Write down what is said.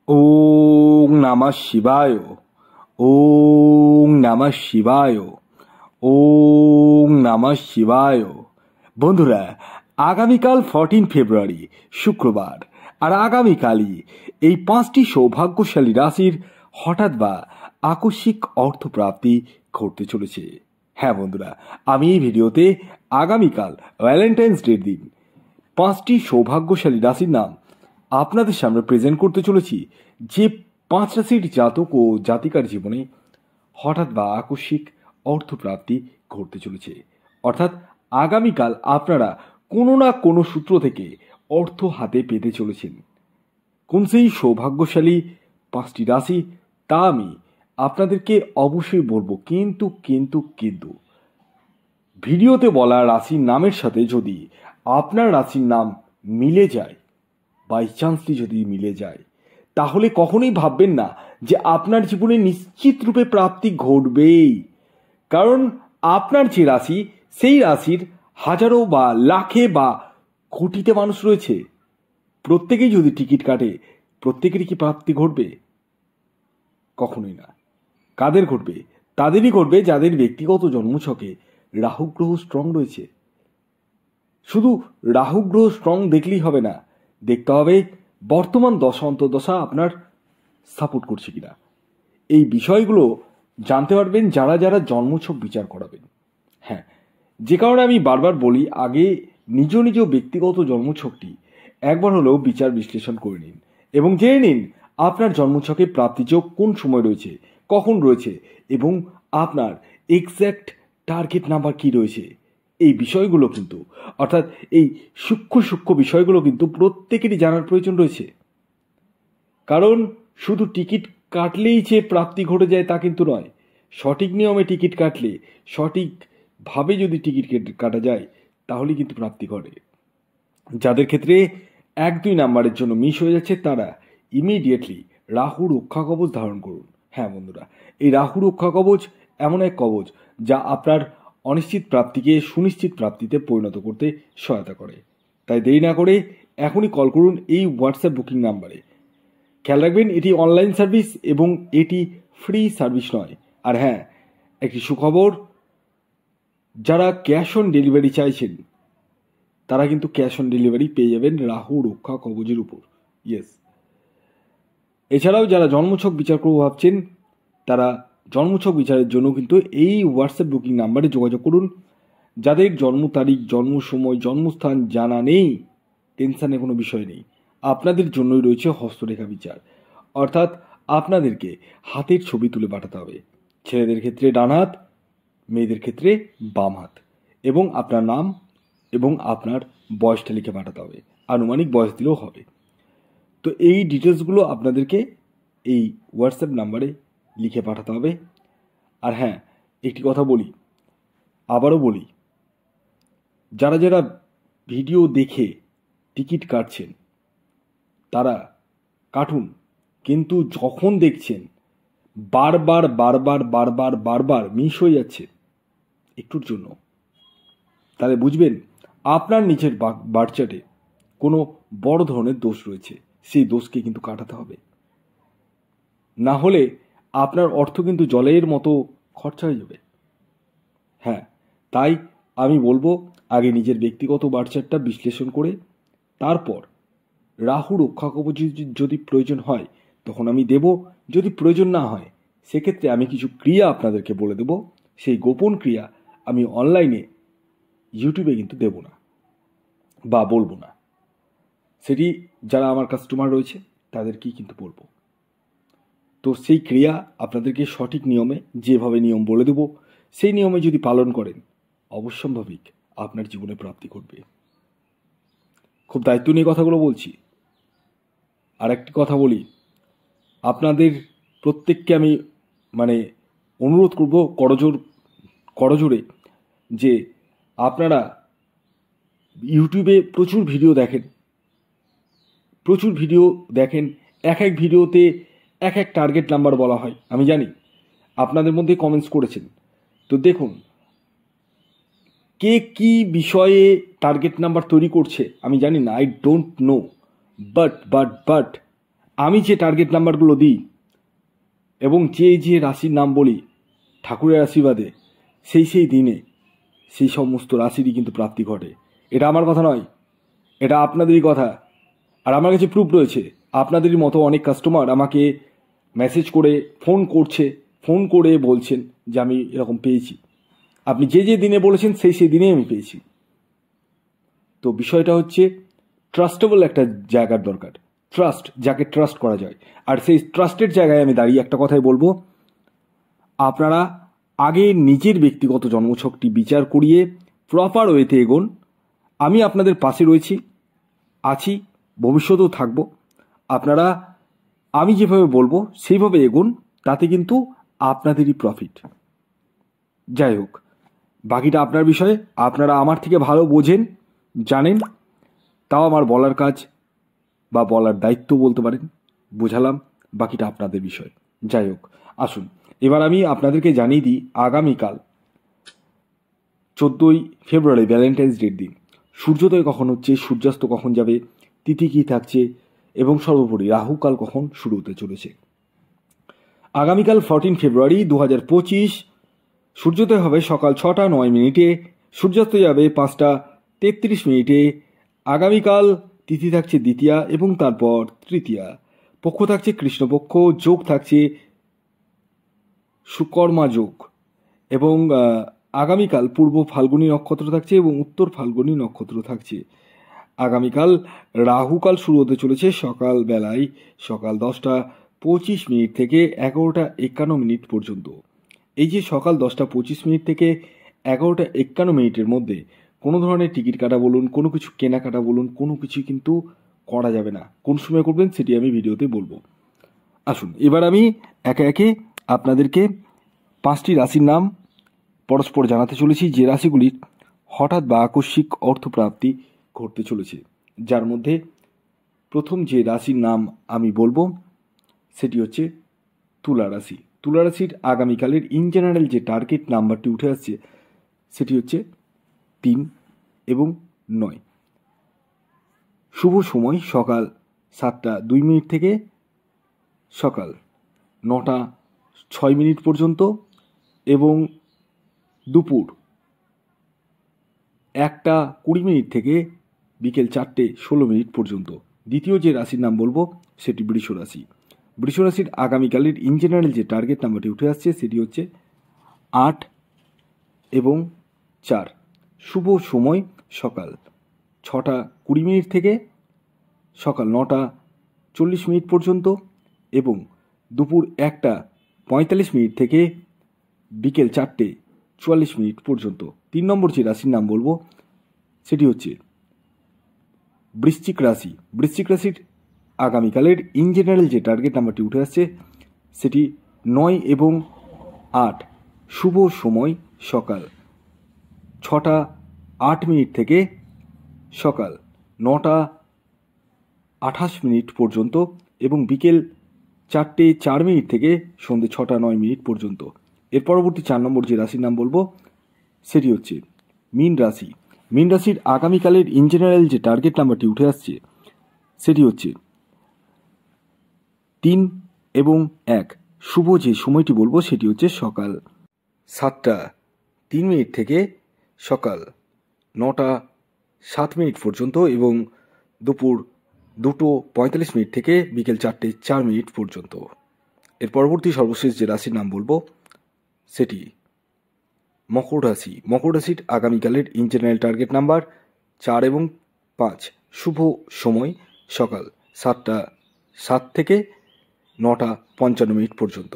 ওং নমঃ শিবায়। ওং নমঃ শিবায়। ওং নমঃ শিবায়। বন্ধুরা, আগামীকাল 14 ফেব্রুয়ারি শুক্রবার, আর আগামীকালই এই 5টি সৌভাগ্যশালী রাশির হঠাৎ বা আকস্মিক অর্থপ্রাপ্তি ঘটতে চলেছে। হ্যাঁ বন্ধুরা, আমি এই ভিডিওতে আগামীকাল ভ্যালেন্টাইন্স ডের দিন 5টি সৌভাগ্যশালী রাশির নাম আপনাদের সামনে প্রেজেন্ট করতে চলেছি, যে 5 রাশির জাতক ও জাতিকার জীবনে হঠাৎ বা আকস্মিক অর্থপ্রাপ্তি ঘটতে চলেছে। অর্থাৎ আগামীকাল আপনারা কোনো না কোনো সূত্র থেকে অর্থ হাতে পেতে চলেছেন। কোন সেই সৌভাগ্যশালী 5টি রাশি তা আমি আপনাদেরকে অবশ্যই বলবো, কিন্তু ভিডিওতে বলা রাশির নামের সাথে যদি আপনার রাশির নাম মিলে যায়, বাই চান্সলি যদি মিলে যায়, তাহলে কখনোই ভাববেন না যে আপনার জীবনে নিশ্চিত রূপে প্রাপ্তি ঘটবেই। কারণ আপনার যে রাশি, সেই রাশির হাজারো বা লাখে বা কোটিতে মানুষ রয়েছে। প্রত্যেকেই যদি টিকিট কাটে, প্রত্যেকেরই কি প্রাপ্তি ঘটবে? কখনোই না। কাদের ঘটবে? তাদেরই ঘটবে যাদের ব্যক্তিগত জন্মছকে রাহু গ্রহ স্ট্রং রয়েছে। শুধু রাহু গ্রহ স্ট্রং দেখলেই হবে না, দেখতে হবে বর্তমান দশা অন্তর্দশা আপনার সাপোর্ট করছে কিনা। এই বিষয়গুলো জানতে পারবেন যারা যারা জন্মছক বিচার করাবেন। হ্যাঁ, যে কারণে আমি বারবার বলি, আগে নিজ নিজ ব্যক্তিগত জন্মছকটি একবার হলেও বিচার বিশ্লেষণ করে নিন এবং জেনে নিন আপনার জন্মছকে প্রাপ্তিযোগ কোন সময় রয়েছে, কখন রয়েছে এবং আপনার এক্স্যাক্ট টার্গেট নাম্বার কি রয়েছে। এই বিষয়গুলো কিন্তু, অর্থাৎ এই সূক্ষ্ম বিষয়গুলো কিন্তু প্রত্যেকেরই জানার প্রয়োজন রয়েছে। কারণ শুধু টিকিট কাটলেই যে প্রাপ্তি ঘটে যায় তা কিন্তু নয়। সঠিক নিয়মে টিকিট কাটলে, সঠিকভাবে যদি টিকিট কাটা যায়, তাহলে কিন্তু প্রাপ্তি ঘটে। যাদের ক্ষেত্রে 1-2 নাম্বারের জন্য মিস হয়ে যাচ্ছে, তারা ইমিডিয়েটলি রাহু রক্ষা কবচ ধারণ করুন। হ্যাঁ বন্ধুরা, এই রাহু রক্ষা কবচ এমন এক কবচ যা আপনার অনিশ্চিত প্রাপ্তিকে সুনিশ্চিত প্রাপ্তিতে পরিণত করতে সহায়তা করে। তাই দেরি না করে এখনই কল করুন এই হোয়াটসঅ্যাপ বুকিং নাম্বারে। খেয়াল রাখবেন, এটি অনলাইন সার্ভিস এবং এটি ফ্রি সার্ভিস নয়। আর হ্যাঁ, একটি সুখবর, যারা ক্যাশ অন ডেলিভারি চাইছেন তারা কিন্তু ক্যাশ অন ডেলিভারি পেয়ে যাবেন রাহু রক্ষা কবচের উপর। ইয়েস। এছাড়াও যারা জন্মছক বিচার করবো ভাবছেন, তারা জন্মছক বিচারের জন্য কিন্তু এই হোয়াটসঅ্যাপ বুকিং নাম্বারে যোগাযোগ করুন। যাদের জন্ম তারিখ, জন্ম সময়, জন্মস্থান জানা নেই, টেনশনের কোনো বিষয় নেই। আপনাদের জন্যই রয়েছে হস্তরেখা বিচার। অর্থাৎ আপনাদেরকে হাতের ছবি তুলে পাঠাতে হবে। ছেলেদের ক্ষেত্রে ডান হাত, মেয়েদের ক্ষেত্রে বাম হাত, এবং আপনার নাম এবং আপনার বয়সটা লিখে পাঠাতে হবে। আনুমানিক বয়স দিলেও হবে। তো এই ডিটেলসগুলো আপনাদেরকে এই হোয়াটসঅ্যাপ নাম্বারে লিখে পাঠাতে হবে। আর হ্যাঁ, একটি কথা বলি, আবারও বলি, যারা যারা ভিডিও দেখে টিকিট কাটছেন তারা কাটুন, কিন্তু যখন দেখছেন বারবার মিস হয়ে যাচ্ছে একটুর জন্য, তাহলে বুঝবেন আপনার নিচের বার্থ চার্টে কোনো বড় ধরনের দোষ রয়েছে। সেই দোষকে কিন্তু কাটাতে হবে, না হলে আপনার অর্থ কিন্তু জলের মতো খরচা হয়ে যাবে। হ্যাঁ, তাই আমি বলবো আগে নিজের ব্যক্তিগত বার্থ চার্টটা বিশ্লেষণ করে তারপর রাহু রক্ষা কবচ যদি প্রয়োজন হয় তখন আমি দেব। যদি প্রয়োজন না হয়, সেক্ষেত্রে আমি কিছু ক্রিয়া আপনাদেরকে বলে দেব। সেই গোপন ক্রিয়া আমি অনলাইনে ইউটিউবে কিন্তু দেব না বা বলবো না। সেটি যারা আমার কাস্টমার রয়েছে তাদেরকেই কিন্তু বলবো। তো সেই ক্রিয়া আপনাদেরকে সঠিক নিয়মে, যেভাবে নিয়ম বলে দেব, সেই নিয়মে যদি পালন করেন, অবশ্যম্ভাবিক আপনার জীবনে প্রাপ্তি ঘটবে। খুব দায়িত্ব নিয়ে কথাগুলো বলছি। আর একটি কথা বলি, আপনাদের প্রত্যেককে আমি অনুরোধ করব করজোরে যে আপনারা ইউটিউবে প্রচুর ভিডিও দেখেন, এক এক ভিডিওতে এক এক টার্গেট নাম্বার বলা হয়। আমি জানি আপনাদের মধ্যে কমেন্টস করেছেন। তো দেখুন, কে কি বিষয়ে টার্গেট নাম্বার তৈরি করছে আমি জানি না, আই ডোন্ট নো, বাট আমি যে টার্গেট নাম্বারগুলো দিই এবং যে রাশির নাম বলি ঠাকুরের আশীর্বাদে সেই দিনে সেই সমস্ত রাশিরই কিন্তু প্রাপ্তি ঘটে। এটা আমার কথা নয়, এটা আপনাদেরই কথা। আর আমার কাছে প্রুফ রয়েছে। আপনাদেরই মতো অনেক কাস্টমার আমাকে মেসেজ করে ফোন করে বলছেন যে আমি এরকম পেয়েছি। আপনি যে দিনে বলেছেন সেই দিনেই আমি পেয়েছি। তো বিষয়টা হচ্ছে ট্রাস্টেবল একটা জায়গার দরকার, ট্রাস্ট, যাকে ট্রাস্ট করা যায়। আর সেই ট্রাস্টের জায়গায় আমি দাঁড়িয়ে একটা কথাই বলবো, আপনারা আগে নিজের ব্যক্তিগত জন্মছকটি বিচার করিয়ে প্রপার ওয়েতে এগোন। আমি আপনাদের পাশে রয়েছি, আছি, ভবিষ্যতেও থাকবো। আপনারা আমি যেভাবে বলবো সেইভাবে এগোন, তাতে কিন্তু আপনাদেরই প্রফিট। যাই হোক, বাকিটা আপনার বিষয়ে। আপনারা আমার থেকে ভালো বোঝেন, জানেন, তাও আমার বলার কাজ বা বলার দায়িত্ব বলতে পারেন, বোঝালাম, বাকিটা আপনাদের বিষয়। যাই হোক, আসুন এবার আমি আপনাদেরকে জানিয়ে দিই আগামীকাল 14ই ফেব্রুয়ারি ভ্যালেন্টাইন্স ডের দিন সূর্যোদয় কখন হচ্ছে, সূর্যাস্ত কখন যাবে, তিথি কী থাকছে এবং সর্বোপরি রাহুকাল কখন শুরু হতে চলেছে। আগামীকাল 14 ফেব্রুয়ারি 2025 সূর্যোদয় হবে সকাল 6টা 9 মিনিটে, সূর্যাস্ত যাবে 5টা 33 মিনিটে। আগামীকাল তিথি থাকছে দ্বিতীয়া এবং তারপর তৃতীয়া, পক্ষ থাকছে কৃষ্ণপক্ষ, যোগ থাকছে সুকর্মা যোগ এবং আগামীকাল পূর্ব ফাল্গুনী নক্ষত্র থাকছে এবং উত্তর ফাল্গুনী নক্ষত্র থাকছে। আগামীকাল রাহুকাল শুরু হতে চলেছে সকাল বেলায় সকাল 10টা 25 মিনিট থেকে 11টা 51 মিনিট পর্যন্ত। এই যে সকাল 10টা 25 মিনিট থেকে 11টা 51 মিনিটের মধ্যে কোনো ধরনের টিকিট কাটা বলুন, কোনো কিছু কেনাকাটা বলুন, কোনো কিছু কিন্তু করা যাবে না। কোন সময় করবেন সেটি আমি ভিডিওতে বলবো। আসুন এবার আমি একে একে আপনাদেরকে 5টি রাশির নাম পরস্পর জানাতে চলেছি, যে রাশিগুলির হঠাৎ বা আকস্মিক অর্থপ্রাপ্তি ঘটতে চলেছে। যার মধ্যে প্রথম যে রাশির নাম আমি বলবো সেটি হচ্ছে তুলা রাশি। তুলা রাশির আগামীকালের ইন জেনারেল যে টার্গেট নাম্বারটি উঠে আসছে সেটি হচ্ছে 3 এবং 9। শুভ সময় সকাল 7টা 2 মিনিট থেকে সকাল 9টা 6 মিনিট পর্যন্ত এবং দুপুর 1টা 20 মিনিট থেকে বিকেল 4টে 16 মিনিট পর্যন্ত। দ্বিতীয় যে রাশির নাম বলবো সেটি বৃষ রাশি। বৃষ রাশির আগামীকালের ইন জেনারেল যে টার্গেট নাম্বারটি উঠে আসছে সেটি হচ্ছে 8 এবং 4। শুভ সময় সকাল 6টা 20 মিনিট থেকে সকাল 9টা 40 মিনিট পর্যন্ত এবং দুপুর 1টা 45 মিনিট থেকে বিকেল 4টে 44 মিনিট পর্যন্ত। 3 নম্বর যে রাশির নাম বলবো সেটি হচ্ছে বৃশ্চিক রাশি। বৃশ্চিক রাশির আগামীকালের ইন জেনারেল যে টার্গেট নাম্বারটি উঠে আসছে সেটি 9 এবং 8। শুভ সময় সকাল 6টা 8 মিনিট থেকে সকাল 9টা 28 মিনিট পর্যন্ত এবং বিকেল 4টে 4 মিনিট থেকে সন্ধ্যে 6টা 9 মিনিট পর্যন্ত। এর পরবর্তী 4 নম্বর যে রাশির নাম বলবো সেটি হচ্ছে মীন রাশি। মীন রাশির আগামীকালের ইন জেনারেল যে টার্গেট নাম্বারটি উঠে আসছে সেটি হচ্ছে 3 এবং 1। শুভ যে সময়টি বলবো সেটি হচ্ছে সকাল 7টা 3 মিনিট থেকে সকাল 9টা 7 মিনিট পর্যন্ত এবং দুপুর 2টো 45 মিনিট থেকে বিকেল 4টে 4 মিনিট পর্যন্ত। এর পরবর্তী সর্বশেষ যে রাশির নাম বলবো সেটি মকর রাশি। মকর রাশির আগামীকালের ইন জেনারেল টার্গেট নাম্বার 4 এবং 5। শুভ সময় সকাল 7টা 7 থেকে 9টা 55 মিনিট পর্যন্ত।